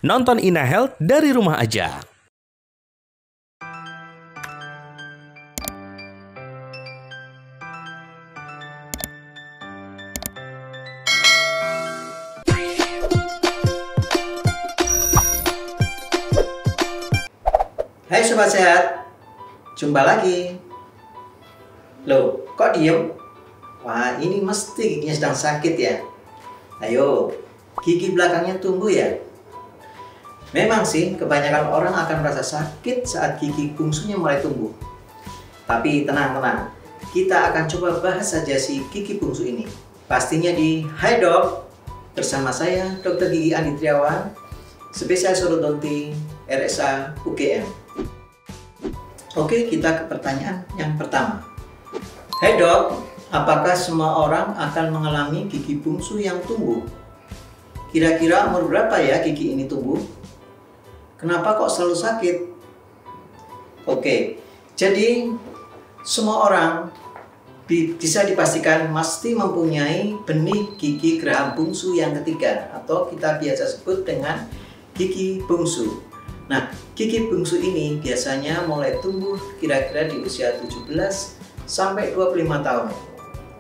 Nonton Ina Health dari rumah aja. Hai Sobat Sehat, jumpa lagi. Loh, kok diem? Wah, ini mesti giginya sedang sakit ya. Ayo, gigi belakangnya tumbuh ya. Memang sih, kebanyakan orang akan merasa sakit saat gigi bungsunya mulai tumbuh. Tapi tenang-tenang, kita akan coba bahas saja si gigi bungsu ini. Pastinya di Hai Dok, bersama saya Dr. Gigi Andi Triawan, spesialis ortodonti RSA UGM. Oke, kita ke pertanyaan yang pertama. Hai Dok, apakah semua orang akan mengalami gigi bungsu yang tumbuh? Kira-kira umur berapa ya gigi ini tumbuh? Kenapa kok selalu sakit? Oke, jadi semua orang bisa dipastikan mesti mempunyai benih gigi geraham bungsu yang ketiga, atau kita biasa sebut dengan gigi bungsu. Nah, gigi bungsu ini biasanya mulai tumbuh kira-kira di usia 17 sampai 25 tahun.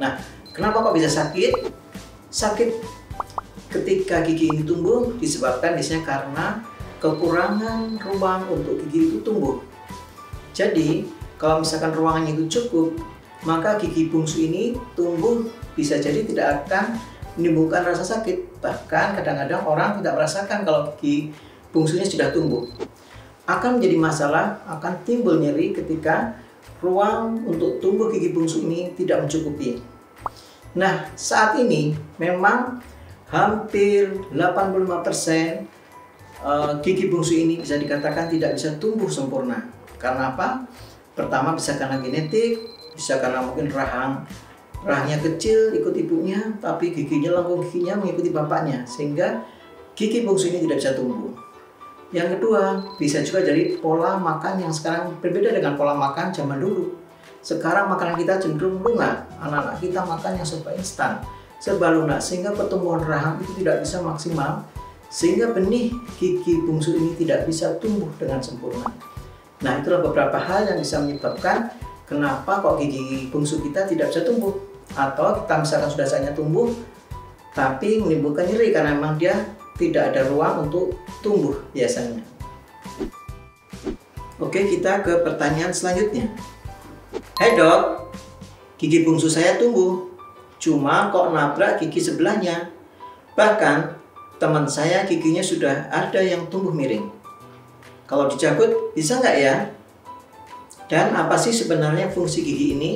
Nah, kenapa kok bisa sakit? Sakit ketika gigi ini tumbuh disebabkan biasanya karena kekurangan ruang untuk gigi itu tumbuh. Jadi, kalau misalkan ruangannya itu cukup, maka gigi bungsu ini tumbuh bisa jadi tidak akan menimbulkan rasa sakit. Bahkan kadang-kadang orang tidak merasakan kalau gigi bungsunya sudah tumbuh. Akan menjadi masalah, akan timbul nyeri ketika ruang untuk tumbuh gigi bungsu ini tidak mencukupi. Nah, saat ini memang hampir 85% gigi bungsu ini bisa dikatakan tidak bisa tumbuh sempurna. Karena apa? Pertama bisa karena genetik, bisa karena mungkin rahangnya kecil ikut ibunya, tapi lengkung giginya mengikuti bapaknya, sehingga gigi bungsu ini tidak bisa tumbuh. Yang kedua, bisa juga dari pola makan yang sekarang berbeda dengan pola makan zaman dulu. Sekarang makanan kita cenderung lunak, anak-anak kita makan yang serba instan, serba lunak, sehingga pertumbuhan rahang itu tidak bisa maksimal, sehingga benih gigi bungsu ini tidak bisa tumbuh dengan sempurna. Nah, itulah beberapa hal yang bisa menyebabkan kenapa kok gigi bungsu kita tidak bisa tumbuh, atau kita misalkan sudah saatnya tumbuh tapi menimbulkan nyeri karena memang dia tidak ada ruang untuk tumbuh biasanya. Oke, kita ke pertanyaan selanjutnya. Hai Dok, gigi bungsu saya tumbuh, cuma kok nabrak gigi sebelahnya. Bahkan teman saya giginya sudah ada yang tumbuh miring. Kalau dicabut bisa nggak ya? Dan apa sih sebenarnya fungsi gigi ini?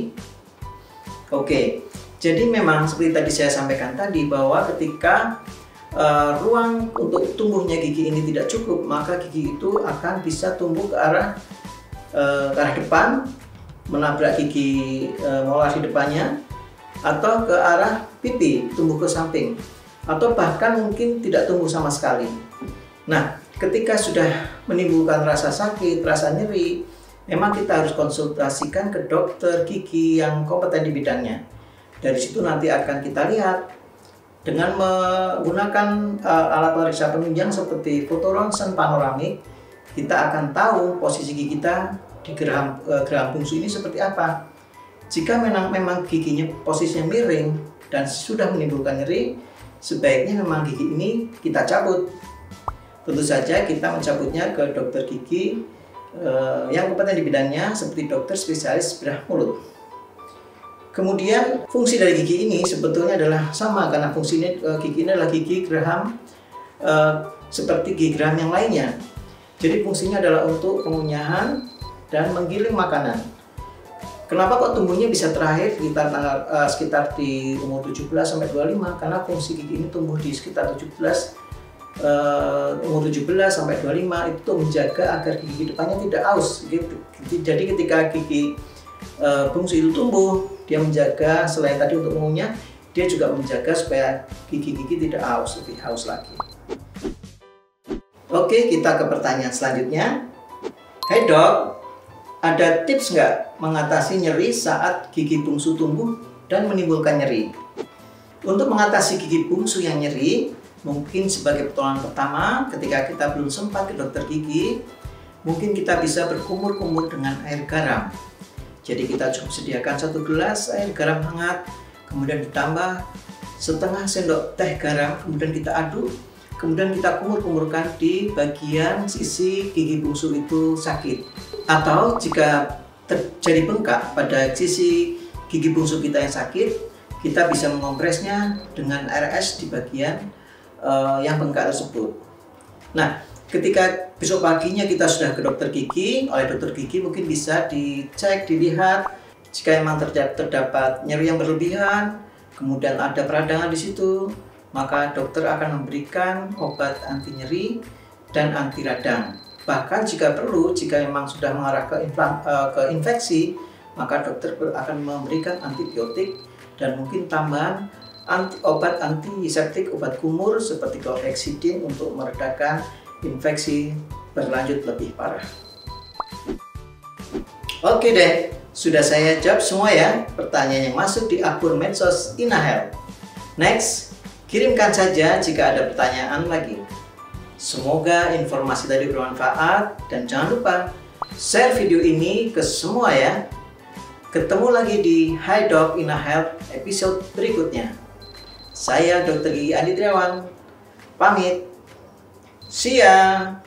Oke, jadi memang seperti tadi saya sampaikan tadi bahwa ketika ruang untuk tumbuhnya gigi ini tidak cukup, maka gigi itu akan bisa tumbuh ke arah depan, menabrak gigi molar di depannya, atau ke arah pipi, tumbuh ke samping, atau bahkan mungkin tidak tumbuh sama sekali. Nah, ketika sudah menimbulkan rasa sakit, rasa nyeri, memang kita harus konsultasikan ke dokter gigi yang kompeten di bidangnya. Dari situ nanti akan kita lihat dengan menggunakan alat periksa penunjang seperti foto ronsen panoramik, kita akan tahu posisi gigi kita di geraham bungsu ini seperti apa. Jika memang giginya posisinya miring dan sudah menimbulkan nyeri, sebaiknya memang gigi ini kita cabut. Tentu saja kita mencabutnya ke dokter gigi yang kompeten di bidangnya seperti dokter spesialis bedah mulut. Kemudian fungsi dari gigi ini sebetulnya adalah sama, karena fungsinya gigi ini adalah gigi geraham seperti gigi geraham yang lainnya. Jadi fungsinya adalah untuk pengunyahan dan menggiling makanan. Kenapa kok tumbuhnya bisa terakhir sekitar di umur 17 sampai 25? Karena fungsi gigi ini tumbuh di sekitar umur 17 sampai 25 itu menjaga agar gigi depannya tidak aus gitu. Jadi ketika gigi bungsu itu tumbuh, dia menjaga selain tadi untuk mengunyah, dia juga menjaga supaya gigi-gigi tidak lebih haus lagi. Oke, kita ke pertanyaan selanjutnya. Hai Dok, ada tips nggak mengatasi nyeri saat gigi bungsu tumbuh dan menimbulkan nyeri? Untuk mengatasi gigi bungsu yang nyeri, Mungkin sebagai pertolongan pertama, ketika kita belum sempat ke dokter gigi, mungkin kita bisa berkumur-kumur dengan air garam. Jadi kita cukup sediakan 1 gelas air garam hangat, kemudian ditambah setengah sendok teh garam, kemudian kita aduk, kemudian kita kumur-kumurkan di bagian sisi gigi bungsu itu sakit. Atau jika terjadi bengkak pada sisi gigi bungsu kita yang sakit, kita bisa mengompresnya dengan air es di bagian yang bengkak tersebut. Nah, ketika besok paginya kita sudah ke dokter gigi, oleh dokter gigi mungkin bisa dicek, dilihat jika memang terdapat nyeri yang berlebihan, kemudian ada peradangan di situ, maka dokter akan memberikan obat anti nyeri dan anti radang. Bahkan jika perlu, jika memang sudah mengarah ke infeksi, maka dokter akan memberikan antibiotik dan mungkin tambahan obat antiseptik, obat kumur seperti chlorhexidine untuk meredakan infeksi berlanjut lebih parah. Oke deh, sudah saya jawab semua ya pertanyaan yang masuk di akun medsos InaHealth. Next, kirimkan saja jika ada pertanyaan lagi. Semoga informasi tadi bermanfaat dan jangan lupa share video ini ke semua ya. Ketemu lagi di Hi Doc InaHealth episode berikutnya. Saya Dr. Gigi Andi Triawan, pamit. See ya.